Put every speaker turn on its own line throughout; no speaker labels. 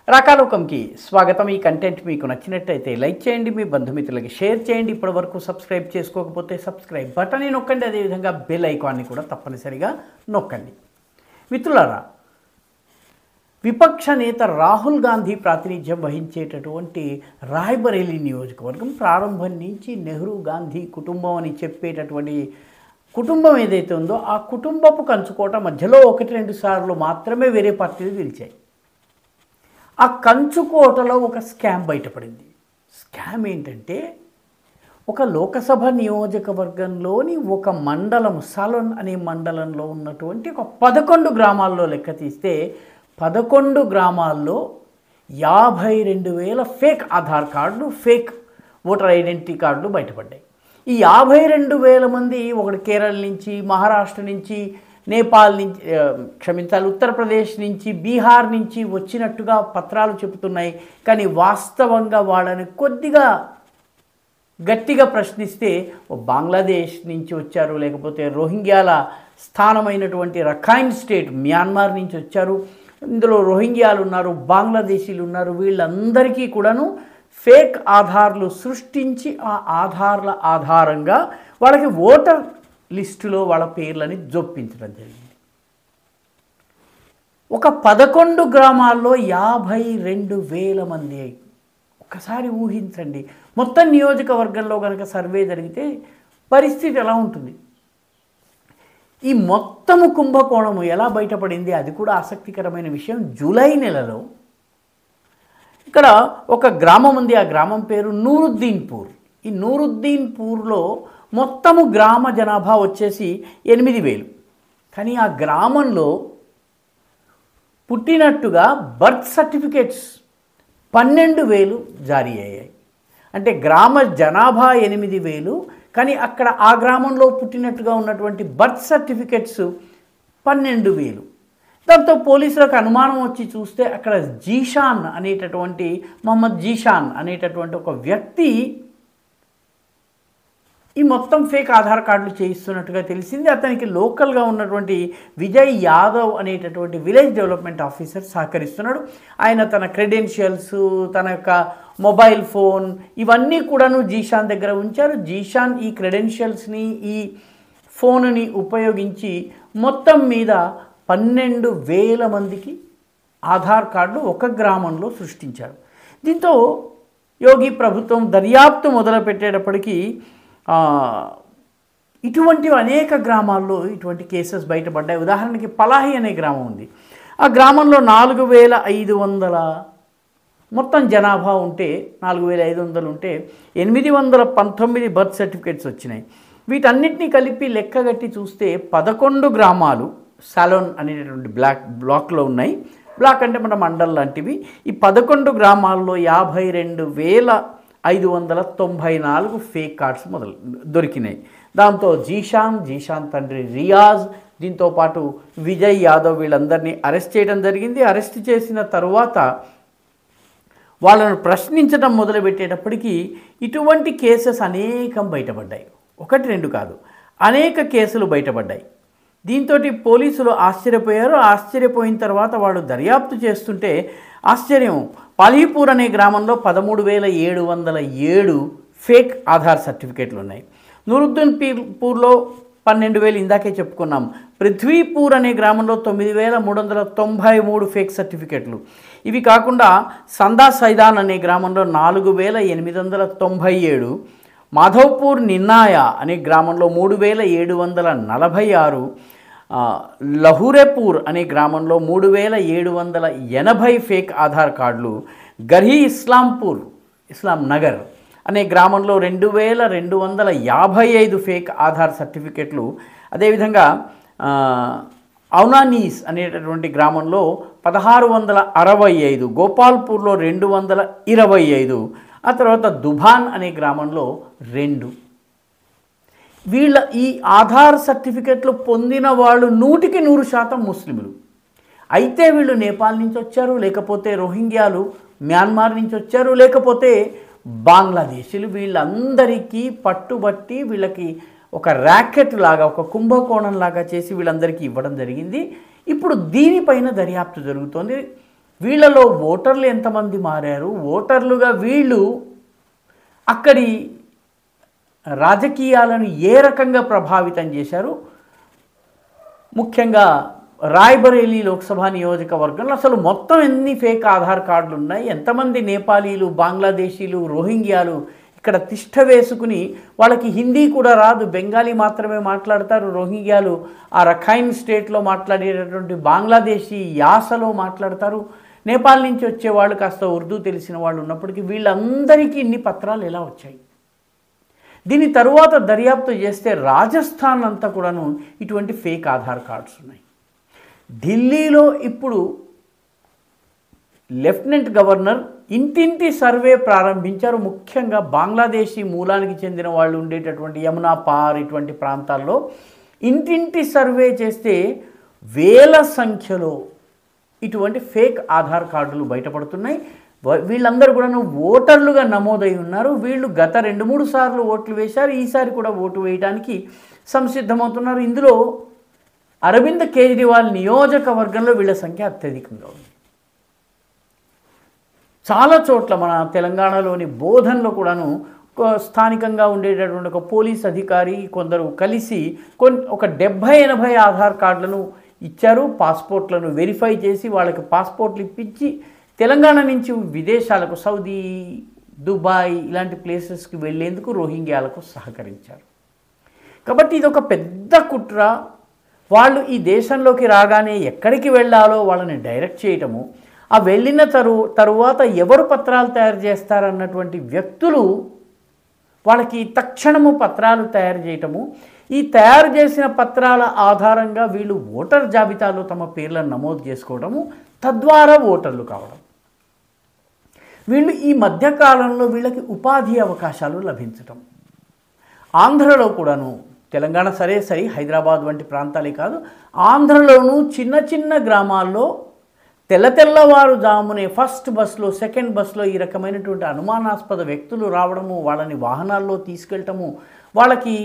రాకాలోకంకి స్వాగతం. ఈ కంటెంట్ మీకు నచ్చినట్టయితే లైక్ చేయండి, మీ బంధుమిత్రులకి షేర్ చేయండి. ఇప్పటివరకు సబ్స్క్రైబ్ చేసుకోకపోతే సబ్స్క్రైబ్ బటన్ని నొక్కండి, అదేవిధంగా బెల్ ఐకాన్ని కూడా తప్పనిసరిగా నొక్కండి. మిత్రులారా, విపక్ష నేత రాహుల్ గాంధీ ప్రాతినిధ్యం వహించేటటువంటి రాయ్బరేలీ నియోజకవర్గం ప్రారంభం నుంచి నెహ్రూ గాంధీ కుటుంబం అని చెప్పేటటువంటి కుటుంబం ఏదైతే ఉందో ఆ కుటుంబపు కంచుకోట మధ్యలో 1-2 సార్లు మాత్రమే వేరే పార్టీలు గెలిచాయి. ఆ కంచుకోటలో ఒక స్కామ్ బయటపడింది. స్కామ్ ఏంటంటే, ఒక లోకసభ నియోజకవర్గంలోని ఒక మండలం, సలోన్ అనే మండలంలో ఉన్నటువంటి ఒక 11 గ్రామాల్లో లెక్క తీస్తే 11 గ్రామాల్లో 52,000 ఫేక్ ఆధార్ కార్డులు, ఫేక్ ఓటర్ ఐడెంటిటీ కార్డులు బయటపడ్డాయి. ఈ 52,000 మంది ఒకటి కేరళ నుంచి, మహారాష్ట్ర నుంచి, నేపాల్ నుంచి, ఉత్తరప్రదేశ్ నుంచి, బీహార్ నుంచి వచ్చినట్టుగా పత్రాలు చెబుతున్నాయి. కానీ వాస్తవంగా వాళ్ళని కొద్దిగా గట్టిగా ప్రశ్నిస్తే బంగ్లాదేశ్ నుంచి వచ్చారు, లేకపోతే రోహింగ్యాల స్థానమైనటువంటి రఖైన్ స్టేట్ మ్యాన్మార్ నుంచి వచ్చారు, ఇందులో రోహింగ్యాలు ఉన్నారు, బంగ్లాదేశీలు ఉన్నారు. వీళ్ళందరికీ కూడాను ఫేక్ ఆధార్లు సృష్టించి ఆ ఆధార్ల ఆధారంగా వాళ్ళకి ఓటర్ లిస్టులో వాళ్ళ పేర్లని జొప్పించడం జరిగింది. ఒక 11 గ్రామాల్లో 52,000 మంది. ఒకసారి ఊహించండి, మొత్తం నియోజకవర్గంలో కనుక సర్వే జరిగితే పరిస్థితి ఎలా ఉంటుంది? ఈ మొత్తము కుంభకోణము ఎలా బయటపడింది? అది కూడా ఆసక్తికరమైన విషయం. జూలై నెలలో ఇక్కడ ఒక గ్రామం ఉంది. ఆ గ్రామం పేరు నూరుద్దీన్పూర్. ఈ నూరుద్దీన్పూర్లో మొత్తము గ్రామ జనాభా వచ్చేసి 8,000. కానీ ఆ గ్రామంలో పుట్టినట్టుగా బర్త్ సర్టిఫికేట్స్ 12,000 జారీ అయ్యాయి. అంటే గ్రామ జనాభా 8,000, కానీ అక్కడ ఆ గ్రామంలో పుట్టినట్టుగా ఉన్నటువంటి బర్త్ సర్టిఫికేట్స్ 12,000. దాంతో పోలీసులకు అనుమానం వచ్చి చూస్తే అక్కడ జీషాన్ అనేటటువంటి మొహమ్మద్ జీషాన్ అనేటటువంటి ఒక వ్యక్తి ఈ మొత్తం ఫేక్ ఆధార్ కార్డులు చేయిస్తున్నట్టుగా తెలిసింది. అతనికి లోకల్గా ఉన్నటువంటి విజయ్ యాదవ్ అనేటటువంటి విలేజ్ డెవలప్మెంట్ ఆఫీసర్ సహకరిస్తున్నాడు. ఆయన తన క్రెడెన్షియల్స్, తన యొక్క మొబైల్ ఫోన్ ఇవన్నీ కూడాను జీషాన్ దగ్గర ఉంచారు. జీషాన్ ఈ క్రెడెన్షియల్స్ని, ఈ ఫోన్ని ఉపయోగించి మొత్తం మీద 12,000 మందికి ఆధార్ కార్డులు ఒక గ్రామంలో సృష్టించారు. దీంతో యోగి ప్రభుత్వం దర్యాప్తు మొదలుపెట్టేటప్పటికీ ఇటువంటివి అనేక గ్రామాల్లో ఇటువంటి కేసెస్ బయటపడ్డాయి. ఉదాహరణకి పలాహి అనే గ్రామం ఉంది. ఆ గ్రామంలో 4,500 మొత్తం జనాభా ఉంటే, 4,500 ఉంటే 819 బర్త్ సర్టిఫికేట్స్ వచ్చినాయి. వీటన్నిటినీ కలిపి లెక్కగట్టి చూస్తే 11 గ్రామాలు సలోన్ అనేటటువంటి బ్లాక్లో ఉన్నాయి. బ్లాక్ అంటే మన మండల్ లాంటివి. ఈ 11 గ్రామాల్లో 52,594 ఫేక్ కార్డ్స్ దొరికినాయి. దాంతో జీషాన్ తండ్రి రియాజ్, దీంతోపాటు విజయ్ యాదవ్ వీళ్ళందరినీ అరెస్ట్ చేయడం జరిగింది. అరెస్ట్ చేసిన తరువాత వాళ్ళను ప్రశ్నించడం మొదలుపెట్టేటప్పటికీ ఇటువంటి కేసెస్ అనేకం బయటపడ్డాయి. 1-2 కాదు, అనేక కేసులు బయటపడ్డాయి. దీంతో పోలీసులు ఆశ్చర్యపోయారు. ఆశ్చర్యపోయిన తర్వాత వాళ్ళు దర్యాప్తు చేస్తుంటే ఆశ్చర్యం, పాలీపూర్ అనే గ్రామంలో 13,707 ఫేక్ ఆధార్ సర్టిఫికేట్లు ఉన్నాయి. నూరుద్దీన్పూర్లో 12,000 ఇందాకే చెప్పుకున్నాం. పృథ్వీపూర్ అనే గ్రామంలో 9,393 ఫేక్ సర్టిఫికేట్లు. ఇవి కాకుండా సందా సైదాన్ అనే గ్రామంలో 4,897, మాధవ్పూర్ నిన్నాయ అనే గ్రామంలో 3,746, లహురేపూర్ అనే గ్రామంలో 3,780 ఫేక్ ఆధార్ కార్డులు, గర్హీ ఇస్లాం నగర్ అనే గ్రామంలో 2,255 ఫేక్ ఆధార్ సర్టిఫికెట్లు, అదేవిధంగా ఔనానీస్ అనేటటువంటి గ్రామంలో 1,665, గోపాల్పూర్లో 225, ఆ తర్వాత దుబాన్ అనే గ్రామంలో 2. వీళ్ళ ఈ ఆధార్ సర్టిఫికెట్లు పొందిన వాళ్ళు 100% ముస్లింలు. అయితే వీళ్ళు నేపాల్ నుంచి వచ్చారు, లేకపోతే రోహింగ్యాలు మ్యాన్మార్ నుంచి వచ్చారు, లేకపోతే బంగ్లాదేశీలు. వీళ్ళందరికీ పట్టుబట్టి వీళ్ళకి ఒక ర్యాకెట్ లాగా, ఒక కుంభకోణం లాగా చేసి వీళ్ళందరికీ ఇవ్వడం జరిగింది. ఇప్పుడు దీనిపైన దర్యాప్తు జరుగుతోంది. వీళ్ళలో ఓటర్లు ఎంతమంది మారారు, ఓటర్లుగా వీళ్ళు అక్కడి రాజకీయాలను ఏ రకంగా ప్రభావితం చేశారు, ముఖ్యంగా రాయ్బరేలీ లోక్సభ నియోజకవర్గంలో అసలు మొత్తం ఎన్ని ఫేక్ ఆధార్ కార్డులు ఉన్నాయి, ఎంతమంది నేపాలీలు, బంగ్లాదేశీలు, రోహింగ్యాలు ఇక్కడ తిష్ట వేసుకుని, వాళ్ళకి హిందీ కూడా రాదు, బెంగాలీ మాత్రమే మాట్లాడతారు, రోహింగ్యాలు ఆ రఖైన్ స్టేట్లో మాట్లాడేటటువంటి బంగ్లాదేశీ యాసలో మాట్లాడతారు, నేపాల్ నుంచి వచ్చే వాళ్ళు కాస్త ఉర్దూ తెలిసిన వాళ్ళు ఉన్నప్పటికీ వీళ్ళందరికీ ఇన్ని పత్రాలు ఎలా వచ్చాయి? దీని తరువాత దర్యాప్తు చేస్తే రాజస్థాన్ అంతా కూడాను ఇటువంటి ఫేక్ ఆధార్ కార్డ్స్ ఉన్నాయి. ఢిల్లీలో ఇప్పుడు లెఫ్టినెంట్ గవర్నర్ ఇంటింటి సర్వే ప్రారంభించారు. ముఖ్యంగా బంగ్లాదేశీ మూలానికి చెందిన వాళ్ళు ఉండేటటువంటి యమునా పార్ ఇటువంటి ప్రాంతాల్లో ఇంటింటి సర్వే చేస్తే వేల సంఖ్యలో ఇటువంటి ఫేక్ ఆధార్ కార్డులు బయటపడుతున్నాయి. వీళ్ళందరూ కూడా ఓటర్లుగా నమోదై ఉన్నారు. వీళ్ళు గత 2-3 సార్లు ఓట్లు వేశారు, ఈసారి కూడా ఓటు వేయడానికి సంసిద్ధమవుతున్నారు. ఇందులో అరవింద్ కేజ్రీవాల్ నియోజకవర్గంలో వీళ్ళ సంఖ్య అత్యధికంగా ఉంది. చాలా చోట్ల మన తెలంగాణలోని బోధన్లో కూడాను స్థానికంగా ఉండేటటువంటి ఒక పోలీస్ అధికారి కొందరు కలిసి ఒక 70-80 ఆధార్ కార్డులను ఇచ్చారు. పాస్పోర్ట్లను వెరిఫై చేసి వాళ్ళకి పాస్పోర్ట్లు ఇప్పించి తెలంగాణ నుంచి విదేశాలకు, సౌదీ, దుబాయ్ ఇలాంటి ప్లేసెస్కి వెళ్ళేందుకు రోహింగ్యాలకు సహకరించారు. కాబట్టి ఇది ఒక పెద్ద కుట్ర. వాళ్ళు ఈ దేశంలోకి రాగానే ఎక్కడికి వెళ్ళాలో వాళ్ళని డైరెక్ట్ చేయటము, ఆ వెళ్ళిన తరువాత ఎవరు పత్రాలు తయారు చేస్తారన్నటువంటి వ్యక్తులు వాళ్ళకి తక్షణము పత్రాలు తయారు చేయటము, ఈ తయారు చేసిన పత్రాల ఆధారంగా వీళ్ళు ఓటర్ జాబితాలో తమ పేర్లను నమోదు చేసుకోవడము, తద్వారా ఓటర్లు కావడం. వీళ్ళు ఈ మధ్యకాలంలో వీళ్ళకి ఉపాధి అవకాశాలు లభించటం. ఆంధ్రలో కూడాను, తెలంగాణ సరే హైదరాబాద్ వంటి ప్రాంతాలే కాదు, ఆంధ్రలోనూ చిన్న చిన్న గ్రామాల్లో తెల్లవారుజామునే ఫస్ట్ బస్లో, సెకండ్ బస్లో ఈ రకమైనటువంటి అనుమానాస్పద వ్యక్తులు రావడము, వాళ్ళని వాహనాల్లో తీసుకెళ్ళటము, వాళ్ళకి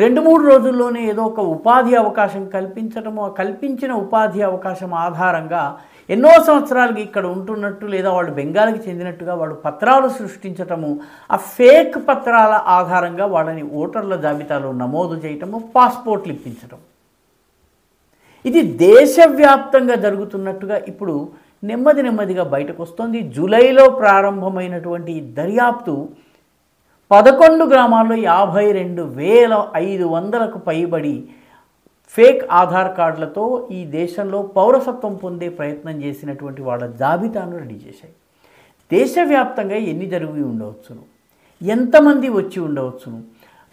2-3 రోజుల్లోనే ఏదో ఒక ఉపాధి అవకాశం కల్పించటము, ఆ కల్పించిన ఉపాధి అవకాశం ఆధారంగా ఎన్నో సంవత్సరాలకి ఇక్కడ ఉంటున్నట్టు లేదా వాళ్ళు బెంగాల్కి చెందినట్టుగా వాళ్ళు పత్రాలు సృష్టించటము, ఆ ఫేక్ పత్రాల ఆధారంగా వాళ్ళని ఓటర్ల జాబితాలో నమోదు చేయటము, పాస్పోర్ట్లు ఇప్పించటం. ఇది దేశవ్యాప్తంగా జరుగుతున్నట్టుగా ఇప్పుడు నెమ్మదిగా బయటకు వస్తుంది. జూలైలో ప్రారంభమైనటువంటి దర్యాప్తు 11 గ్రామాల్లో 52,500కు పైబడి ఫేక్ ఆధార్ కార్డులతో ఈ దేశంలో పౌరసత్వం పొందే ప్రయత్నం చేసినటువంటి వాళ్ళ జాబితాను రెడీ చేశాయి. దేశవ్యాప్తంగా ఎన్ని జరిగి ఉండవచ్చును, ఎంతమంది వచ్చి ఉండవచ్చును,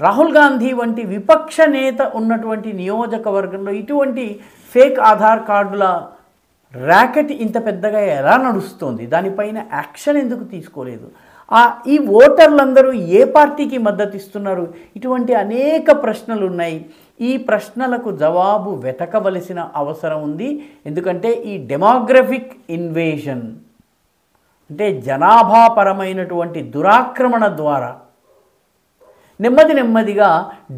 రాహుల్ గాంధీ వంటి విపక్ష నేత ఉన్నటువంటి నియోజకవర్గంలో ఇటువంటి ఫేక్ ఆధార్ కార్డుల ర్యాకెట్ ఇంత పెద్దగా ఎలా నడుస్తోంది, దానిపైన యాక్షన్ ఎందుకు తీసుకోలేదు, ఈ ఓటర్లందరూ ఏ పార్టీకి మద్దతు ఇస్తున్నారు, ఇటువంటి అనేక ప్రశ్నలు ఉన్నాయి. ఈ ప్రశ్నలకు జవాబు వెతకవలసిన అవసరం ఉంది. ఎందుకంటే ఈ డెమోగ్రఫిక్ ఇన్వేషన్ అంటే జనాభాపరమైనటువంటి దురాక్రమణ ద్వారా నెమ్మదిగా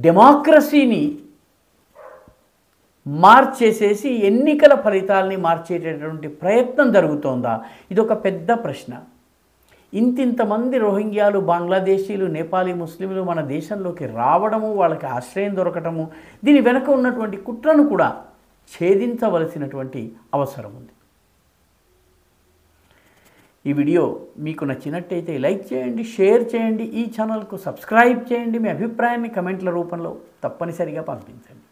డెమోక్రసీని మార్చేసేసి ఎన్నికల ఫలితాలని మార్చేటటువంటి ప్రయత్నం జరుగుతోందా? ఇదొక పెద్ద ప్రశ్న. ఇంతమంది రోహింగ్యాలు, బంగ్లాదేశీలు, నేపాలీ ముస్లింలు మన దేశంలోకి రావడము, వాళ్ళకి ఆశ్రయం దొరకటము, దీని వెనుక ఉన్నటువంటి కుట్రను కూడా ఛేదించవలసినటువంటి అవసరం ఉంది. ఈ వీడియో మీకు నచ్చినట్టయితే లైక్ చేయండి, షేర్ చేయండి, ఈ ఛానల్కు సబ్స్క్రైబ్ చేయండి, మీ అభిప్రాయాన్ని కమెంట్ల రూపంలో తప్పనిసరిగా పంపించండి.